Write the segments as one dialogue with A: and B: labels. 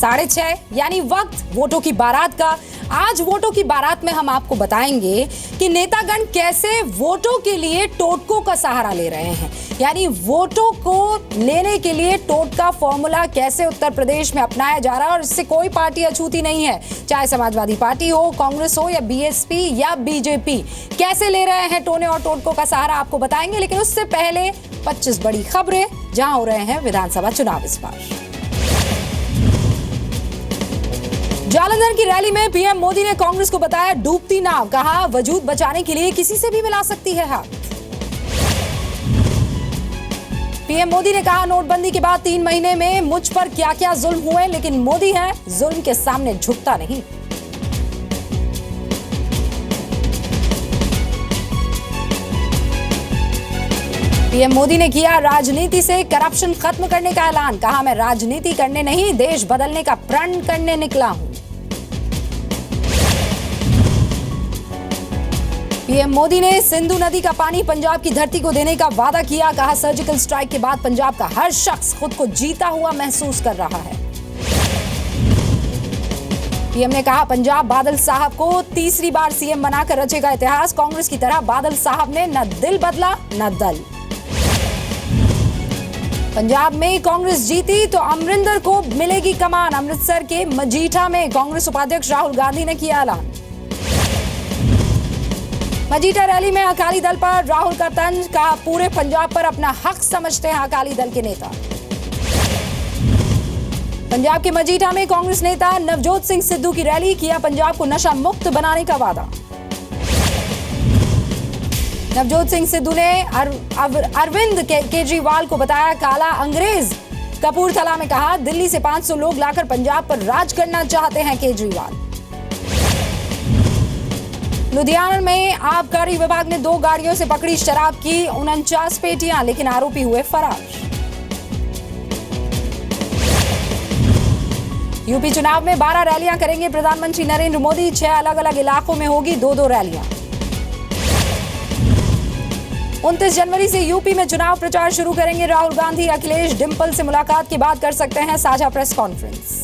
A: 6:30 यानी वक्त वोटों की बारात का। आज वोटों की बारात में हम आपको बताएंगे कि नेतागण कैसे वोटों के लिए टोटकों का सहारा ले रहे हैं, यानी वोटों को लेने के लिए टोटका फॉर्मूला कैसे उत्तर प्रदेश में अपनाया जा रहा है। और इससे कोई पार्टी अछूती नहीं है, चाहे समाजवादी पार्टी हो, कांग्रेस हो या बीएसपी या बीजेपी, कैसे ले रहे हैं टोने और टोटकों का सहारा आपको बताएंगे। लेकिन उससे पहले 25 बड़ी खबरें जहां हो रहे हैं विधानसभा चुनाव इस बार। जालंधर की रैली में पीएम मोदी ने कांग्रेस को बताया डूबती नाव, कहा वजूद बचाने के लिए किसी से भी मिला सकती है हाथ। पीएम मोदी ने कहा नोटबंदी के बाद 3 महीने में मुझ पर क्या क्या जुल्म हुए, लेकिन मोदी है जुल्म के सामने झुकता नहीं। पीएम मोदी ने किया राजनीति से करप्शन खत्म करने का ऐलान, कहा मैं राजनीति करने नहीं देश बदलने का प्रण करने निकला हूं। पीएम मोदी ने सिंधु नदी का पानी पंजाब की धरती को देने का वादा किया, कहा सर्जिकल स्ट्राइक के बाद पंजाब का हर शख्स खुद को जीता हुआ महसूस कर रहा है। पीएम ने कहा पंजाब बादल साहब को तीसरी बार सीएम बनाकर रचेगा इतिहास, कांग्रेस की तरह बादल साहब ने न दिल बदला न दल। पंजाब में कांग्रेस जीती तो अमरिंदर को मिलेगी कमान, अमृतसर के मजीठा में कांग्रेस उपाध्यक्ष राहुल गांधी ने किया ऐलान। मजीठा रैली में अकाली दल पर राहुल का तंज, कहा पूरे पंजाब पर अपना हक समझते हैं अकाली दल के नेता। पंजाब के मजीठा में कांग्रेस नेता नवजोत सिंह सिद्धू की रैली, किया पंजाब को नशा मुक्त बनाने का वादा। नवजोत सिंह सिद्धू ने अरविंद केजरीवाल को बताया काला अंग्रेज। कपूरथला में कहा दिल्ली से 500 लोग लाकर पंजाब पर राज करना चाहते हैं केजरीवाल। लुधियाना में आबकारी विभाग ने 2 गाड़ियों से पकड़ी शराब की 49 पेटियां, लेकिन आरोपी हुए फरार। यूपी चुनाव में 12 रैलियां करेंगे प्रधानमंत्री नरेंद्र मोदी, 6 अलग अलग इलाकों में होगी 2-2 रैलियां। 29 जनवरी से यूपी में चुनाव प्रचार शुरू करेंगे राहुल गांधी। अखिलेश डिंपल से मुलाकात के बाद कर सकते हैं साझा प्रेस कॉन्फ्रेंस।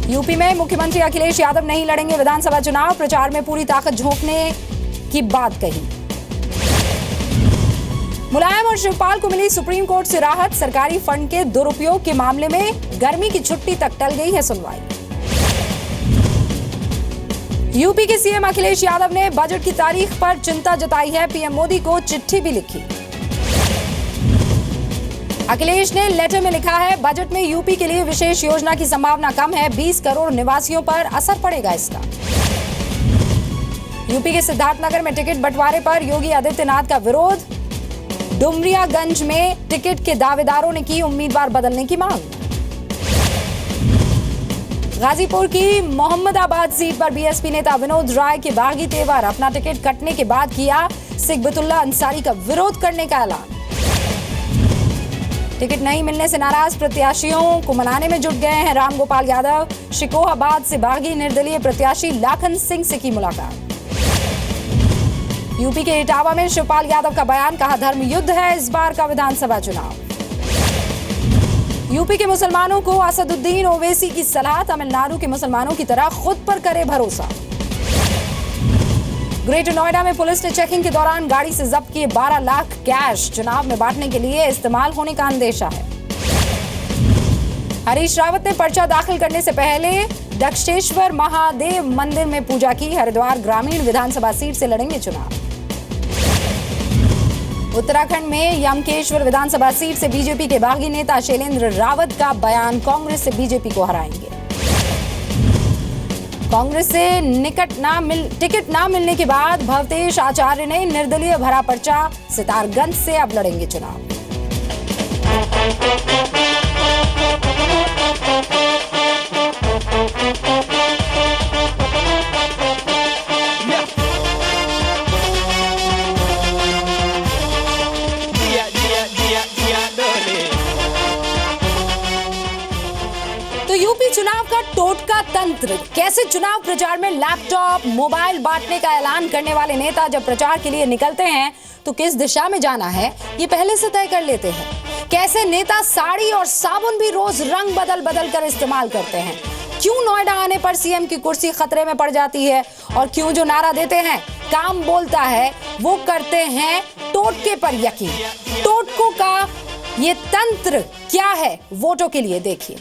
A: यूपी में मुख्यमंत्री अखिलेश यादव नहीं लड़ेंगे विधानसभा चुनाव, प्रचार में पूरी ताकत झोंकने की बात कही। मुलायम और शिवपाल को मिली सुप्रीम कोर्ट से राहत, सरकारी फंड के दुरुपयोग के मामले में गर्मी की छुट्टी तक टल गई है सुनवाई। यूपी के सीएम अखिलेश यादव ने बजट की तारीख पर चिंता जताई है, पीएम मोदी को चिट्ठी भी लिखी। अखिलेश ने लेटर में लिखा है बजट में यूपी के लिए विशेष योजना की संभावना कम है, 20 करोड़ निवासियों पर असर पड़ेगा इसका। यूपी के सिद्धार्थनगर में टिकट बंटवारे पर योगी आदित्यनाथ का विरोध, डुमरियागंज में टिकट के दावेदारों ने की उम्मीदवार बदलने की मांग। गाजीपुर की मोहम्मदाबाद सीट पर बीएसपी नेता विनोद राय के बागी तेवर, अपना टिकट कटने के बाद किया सिकबतुल्ला अंसारी का विरोध करने का ऐलान। टिकट नहीं मिलने से नाराज प्रत्याशियों को मनाने में जुट गए हैं रामगोपाल यादव। शिकोहाबाद से बागी निर्दलीय प्रत्याशी लाखन सिंह से की मुलाकात। यूपी के इटावा में शिवपाल यादव का बयान, कहा धर्म युद्ध है इस बार का विधानसभा चुनाव। यूपी के मुसलमानों को असदुद्दीन ओवैसी की सलाह, तमिलनाडु के मुसलमानों की तरह खुद पर करे भरोसा। ग्रेटर नोएडा में पुलिस ने चेकिंग के दौरान गाड़ी से जब्त किए 12 लाख कैश, चुनाव में बांटने के लिए इस्तेमाल होने का अंदेशा है। हरीश रावत ने पर्चा दाखिल करने से पहले दक्षेश्वर महादेव मंदिर में पूजा की, हरिद्वार ग्रामीण विधानसभा सीट से लड़ेंगे चुनाव। उत्तराखंड में यमकेश्वर विधानसभा सीट से बीजेपी के बागी नेता शैलेंद्र रावत का बयान, कांग्रेस से बीजेपी को हराएंगे। कांग्रेस से टिकट ना मिलने के बाद भवतेश आचार्य ने निर्दलीय भरा पर्चा, सितारगंज से अब लड़ेंगे चुनाव। तो यूपी चुनाव का टोटका तंत्र, कैसे चुनाव प्रचार में लैपटॉप मोबाइल बांटने का ऐलान करने वाले नेता जब प्रचार के लिए निकलते हैं तो किस दिशा में जाना है ये पहले से तय कर लेते हैं। कैसे नेता साड़ी और साबुन भी रोज रंग बदल बदल कर इस्तेमाल करते हैं, क्यों नोएडा आने पर सीएम की कुर्सी खतरे में पड़ जाती है, और क्यों जो नारा देते हैं काम बोलता है वो करते हैं टोटके पर यकीन। टोटकों का ये तंत्र क्या है वोटों के लिए, देखिए।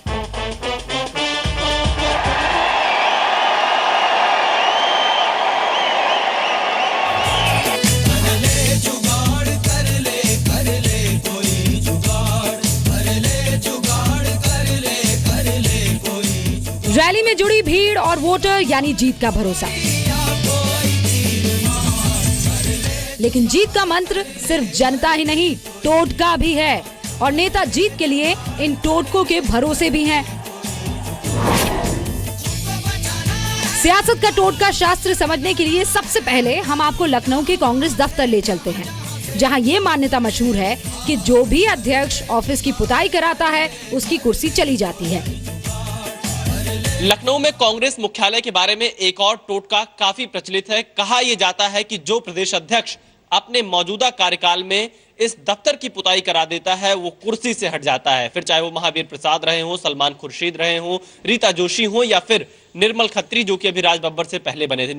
A: रैली में जुड़ी भीड़ और वोटर यानी जीत का भरोसा, लेकिन जीत का मंत्र सिर्फ जनता ही नहीं टोटका भी है, और नेता जीत के लिए इन टोटकों के भरोसे भी हैं। सियासत का टोटका शास्त्र समझने के लिए सबसे पहले हम आपको लखनऊ के कांग्रेस दफ्तर ले चलते हैं, जहां ये मान्यता मशहूर है कि जो भी अध्यक्ष ऑफिस की पुताई कराता है उसकी कुर्सी चली जाती है।
B: लखनऊ में कांग्रेस मुख्यालय के बारे में एक और टोटका काफी प्रचलित है। कहा यह जाता है कि जो प्रदेश अध्यक्ष अपने मौजूदा कार्यकाल में इस दफ्तर की पुताई करा देता है वो कुर्सी से हट जाता है, फिर चाहे वो महावीर प्रसाद रहे हों, सलमान खुर्शीद रहे हों, रीता जोशी हों या फिर निर्मल खत्री जो कि अभी राज बब्बर से पहले बने थे।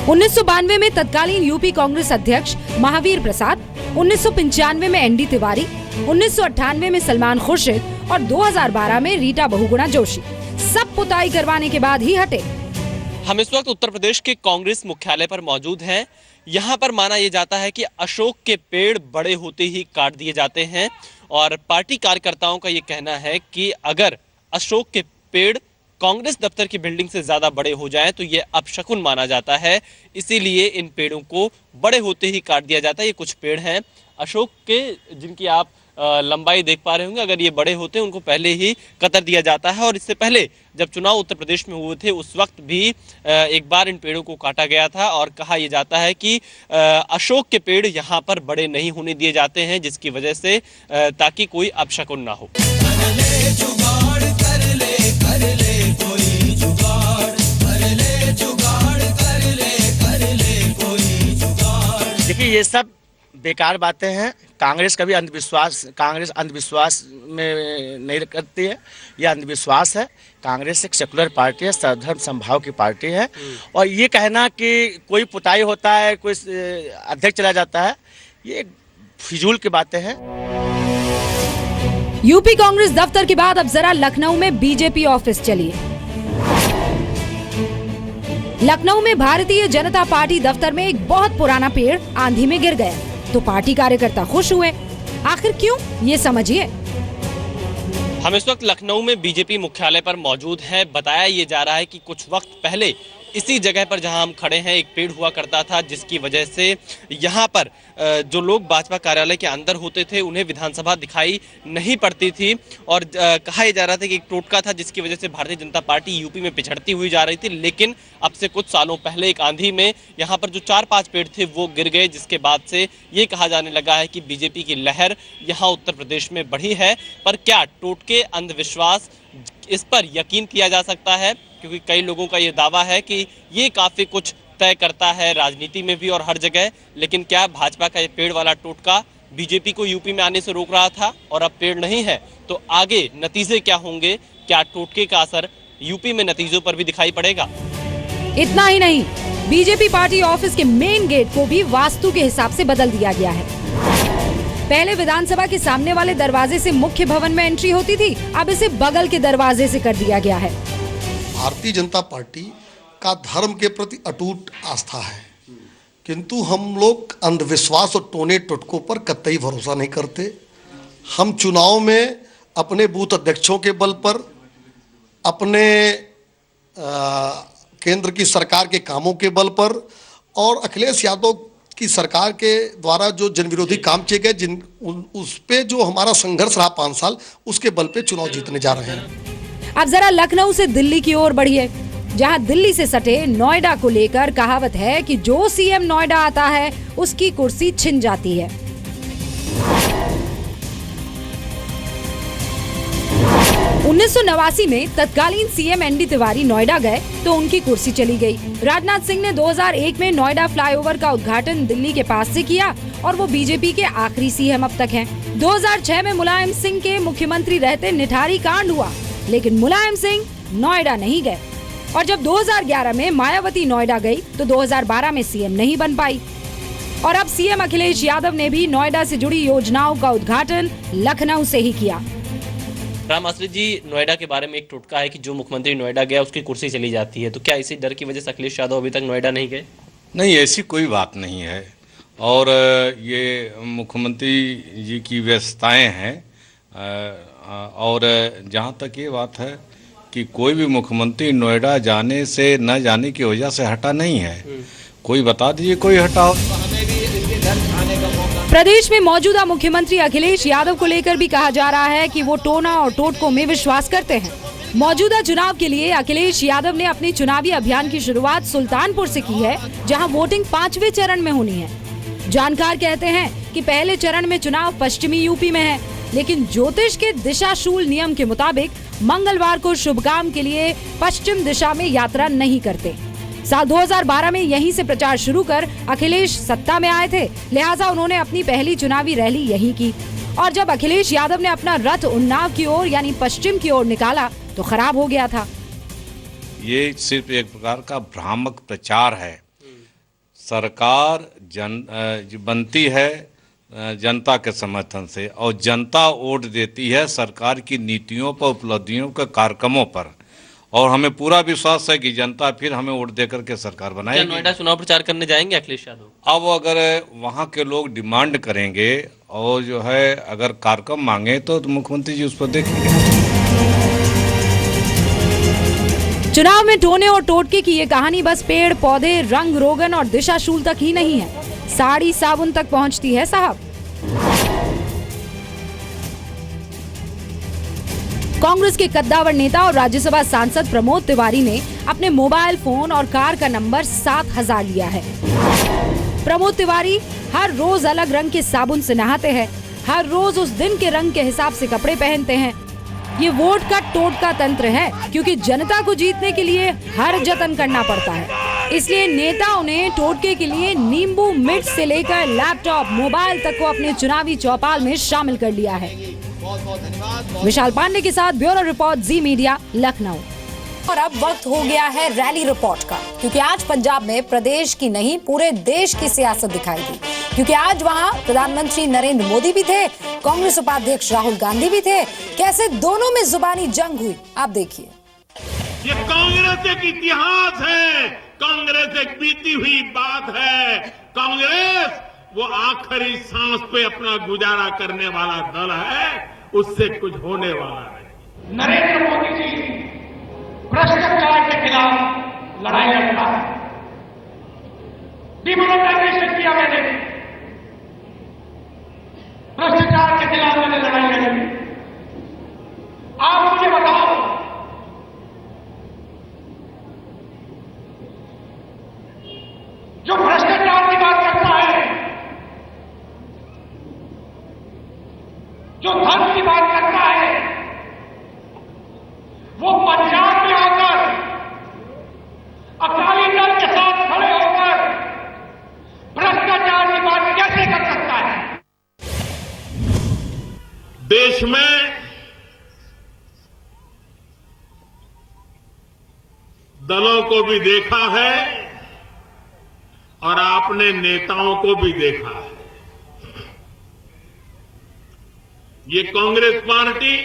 A: 1992 में तत्कालीन यूपी कांग्रेस अध्यक्ष महावीर प्रसाद, 1995 में एनडी तिवारी, 1998 में सलमान खुर्शीद और 2012 में रीटा बहुगुणा जोशी सब पुताई करवाने के बाद ही हटे।
B: हम इस वक्त उत्तर प्रदेश के कांग्रेस मुख्यालय पर मौजूद हैं। यहाँ पर माना यह जाता है कि अशोक के पेड़ बड़े होते ही काट दिए जाते हैं, और पार्टी कार्यकर्ताओं का ये कहना है कि अगर अशोक के पेड़ कांग्रेस दफ्तर की बिल्डिंग से ज्यादा बड़े हो जाएं तो ये अपशकुन माना जाता है, इसीलिए इन पेड़ों को बड़े होते ही काट दिया जाता है। ये कुछ पेड़ हैं अशोक के जिनकी आप लंबाई देख पा रहे होंगे, अगर ये बड़े होते हैं उनको पहले ही कतर दिया जाता है। और इससे पहले जब चुनाव उत्तर प्रदेश में हुए थे उस वक्त भी एक बार इन पेड़ों को काटा गया था, और कहा यह जाता है कि अशोक के पेड़ यहाँ पर बड़े नहीं होने दिए जाते हैं, जिसकी वजह से ताकि कोई अपशकुन ना हो।
C: देखिए ये सब बेकार बातें हैं। कांग्रेस अंधविश्वास में नहीं करती है, यह अंधविश्वास है। कांग्रेस एक सेकुलर पार्टी है, सर्वधर्म समभाव की पार्टी है, और ये कहना कि कोई पुताई होता है, कोई अध्यक्ष चला जाता है, ये फिजूल की बातें हैं।
A: यूपी कांग्रेस दफ्तर के बाद अब जरा लखनऊ में बीजेपी ऑफिस चलिए। लखनऊ में भारतीय जनता पार्टी दफ्तर में एक बहुत पुराना पेड़ आंधी में गिर गया तो पार्टी कार्यकर्ता खुश हुए। आखिर क्यों, ये समझिए।
B: हम इस वक्त लखनऊ में बीजेपी मुख्यालय पर मौजूद हैं। बताया ये जा रहा है कि कुछ वक्त पहले इसी जगह पर जहां हम खड़े हैं एक पेड़ हुआ करता था, जिसकी वजह से यहां पर जो लोग भाजपा कार्यालय के अंदर होते थे उन्हें विधानसभा दिखाई नहीं पड़ती थी, और कहा यह जा रहा था कि एक टोटका था जिसकी वजह से भारतीय जनता पार्टी यूपी में पिछड़ती हुई जा रही थी। लेकिन अब से कुछ सालों पहले एक आंधी में यहाँ पर जो 4-5 पेड़ थे वो गिर गए, जिसके बाद से ये कहा जाने लगा है कि बीजेपी की लहर यहाँ उत्तर प्रदेश में बढ़ी है। पर क्या टोटके, अंधविश्वास, इस पर यकीन किया जा सकता है? क्योंकि कई लोगों का ये दावा है कि ये काफी कुछ तय करता है राजनीति में भी और हर जगह। लेकिन क्या भाजपा का ये पेड़ वाला टोटका बीजेपी को यूपी में आने से रोक रहा था और अब पेड़ नहीं है, तो आगे नतीजे क्या होंगे? क्या टोटके का असर यूपी में नतीजों पर भी दिखाई पड़ेगा?
A: इतना ही नहीं, बीजेपी पार्टी ऑफिस के मेन गेट को भी वास्तु के हिसाब से बदल दिया गया है। पहले विधानसभा के सामने वाले दरवाजे से मुख्य भवन में एंट्री होती थी, अब इसे बगल के दरवाजे से कर दिया गया है।
D: भारतीय जनता पार्टी का धर्म के प्रति अटूट आस्था है, किंतु हम लोग अंधविश्वास और टोने टोटकों पर कतई भरोसा नहीं करते। हम चुनाव में अपने बूथ अध्यक्षों के बल पर, अपने केंद्र की सरकार के कामों के बल पर और अखिलेश यादव की सरकार के द्वारा जो जनविरोधी काम किए गए उस पे जो हमारा संघर्ष रहा 5 साल, उसके बल पे चुनाव जीतने जा रहे हैं।
A: अब जरा लखनऊ से दिल्ली की ओर बढ़िए, जहां दिल्ली से सटे नोएडा को लेकर कहावत है कि जो सीएम नोएडा आता है उसकी कुर्सी छिन जाती है। 1989 में तत्कालीन सीएम एनडी तिवारी नोएडा गए तो उनकी कुर्सी चली गई। राजनाथ सिंह ने 2001 में नोएडा फ्लाईओवर का उद्घाटन दिल्ली के पास से किया और वो बीजेपी के आखिरी सीएम अब तक हैं। 2006 में मुलायम सिंह के मुख्यमंत्री रहते निठारी कांड हुआ, लेकिन मुलायम सिंह नोएडा नहीं गए। और जब 2011 में मायावती नोएडा गई तो 2012 में सीएम नहीं बन पाई। और अब सीएम अखिलेश यादव ने भी नोएडा से जुड़ी योजनाओं का उद्घाटन लखनऊ से ही किया।
B: राम आश्रित जी, नोएडा के बारे में एक टोटका है कि जो मुख्यमंत्री नोएडा गया उसकी कुर्सी चली जाती है, तो क्या इसी डर की वजह से अखिलेश यादव अभी तक नोएडा नहीं गए?
E: नहीं, ऐसी कोई बात नहीं है। और ये मुख्यमंत्री जी की व्यस्तताएं हैं। और जहां तक ये बात है कि कोई भी मुख्यमंत्री नोएडा जाने से न जाने की वजह से हटा नहीं है। कोई बता दीजिए कोई हटा हो।
A: प्रदेश में मौजूदा मुख्यमंत्री अखिलेश यादव को लेकर भी कहा जा रहा है कि वो टोना और टोटकों में विश्वास करते हैं। मौजूदा चुनाव के लिए अखिलेश यादव ने अपनी चुनावी अभियान की शुरुआत सुल्तानपुर से की है, जहां वोटिंग 5वें चरण में होनी है। जानकार कहते हैं कि पहले चरण में चुनाव पश्चिमी यूपी में है, लेकिन ज्योतिष के दिशाशूल नियम के मुताबिक मंगलवार को शुभ काम के लिए पश्चिम दिशा में यात्रा नहीं करते। साल 2012 में यहीं से प्रचार शुरू कर अखिलेश सत्ता में आए थे, लिहाजा उन्होंने अपनी पहली चुनावी रैली यहीं की। और जब अखिलेश यादव ने अपना रथ उन्नाव की ओर यानी पश्चिम की ओर निकाला तो खराब हो गया था।
E: ये सिर्फ एक प्रकार का भ्रामक प्रचार है। सरकार बनती है जनता के समर्थन से, और जनता वोट देती है सरकार की नीतियों पर, उपलब्धियों के कार्यक्रमों पर। और हमें पूरा विश्वास है कि जनता फिर हमें वोट देकर के सरकार बनाएगी।
B: क्या नोएडा चुनाव प्रचार करने जाएंगे अखिलेश यादव?
E: अब अगर वहाँ के लोग डिमांड करेंगे और जो है अगर कार्यक्रम मांगे तो मुख्यमंत्री जी उस पर देखेंगे।
A: चुनाव में टोने और टोटके की ये कहानी बस पेड़ पौधे, रंग रोगन और दिशाशूल तक ही नहीं है, साड़ी साबुन तक पहुंचती है साहब। कांग्रेस के कद्दावर नेता और राज्यसभा सांसद प्रमोद तिवारी ने अपने मोबाइल फोन और कार का नंबर 7000 लिया है। प्रमोद तिवारी हर रोज अलग रंग के साबुन से नहाते हैं, हर रोज उस दिन के रंग के हिसाब से कपड़े पहनते हैं। ये वोट का टोटका तंत्र है, क्योंकि जनता को जीतने के लिए हर जतन करना पड़ता है। इसलिए नेताओं ने टोटके के लिए नींबू मिर्च से लेकर लैपटॉप, मोबाइल तक को अपने चुनावी चौपाल में शामिल कर लिया है। विशाल पांडे के साथ ब्यूरो रिपोर्ट, जी मीडिया, लखनऊ। और अब वक्त हो गया है रैली रिपोर्ट का, क्योंकि आज पंजाब में प्रदेश की नहीं पूरे देश की सियासत दिखाई दी। क्योंकि आज वहां प्रधानमंत्री नरेंद्र मोदी भी थे, कांग्रेस उपाध्यक्ष राहुल गांधी भी थे। कैसे दोनों में जुबानी जंग हुई, आप देखिए।
F: ये कांग्रेस एक इतिहास है, कांग्रेस एक बीती हुई बात है। कांग्रेस वो आखिरी सांस पे अपना गुजारा करने वाला दल है, उससे कुछ होने वाला नहीं।
G: नरेंद्र मोदी जी भ्रष्टाचार के खिलाफ लड़ाई लड़ता है, डिमोनेटाइजेशन किया मैंने, भ्रष्टाचार के खिलाफ मैंने लड़ाई लड़ी। आप मुझे बताओ, जो भ्रष्टाचार की बात करता है, जो धन की बात करता है, वो पंजाब में आकर अकाली दल के साथ खड़े होकर भ्रष्टाचार की बात कैसे कर सकता है?
F: देश में दलों को भी देखा है और आपने नेताओं को भी देखा है। ये कांग्रेस पार्टी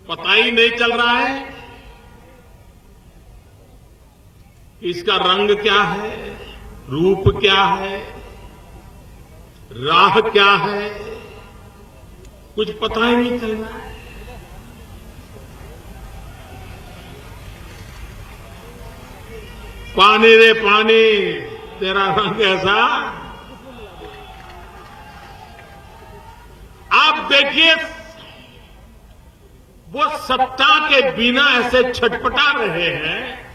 F: पता ही नहीं चल रहा है इसका रंग क्या है, रूप क्या है, राह क्या है, कुछ पता ही नहीं चल रहा है। पानी रे पानी, तेरा रंग ऐसा। आप देखिए, वो सत्ता के बिना ऐसे छटपटा रहे हैं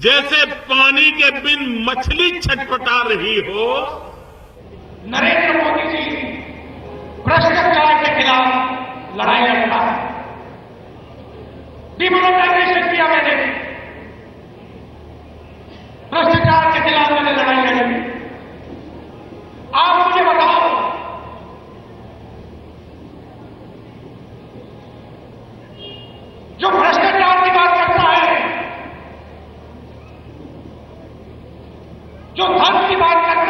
F: जैसे पानी के बिन मछली छटपटा रही हो।
G: नरेंद्र मोदी जी भ्रष्टाचार के खिलाफ लड़ाई लड़ता है, डिमोनेटाइजेशन किया मैंने, भ्रष्टाचार के खिलाफ मैंने लड़ाई लड़ी। जो धर्म की बात करते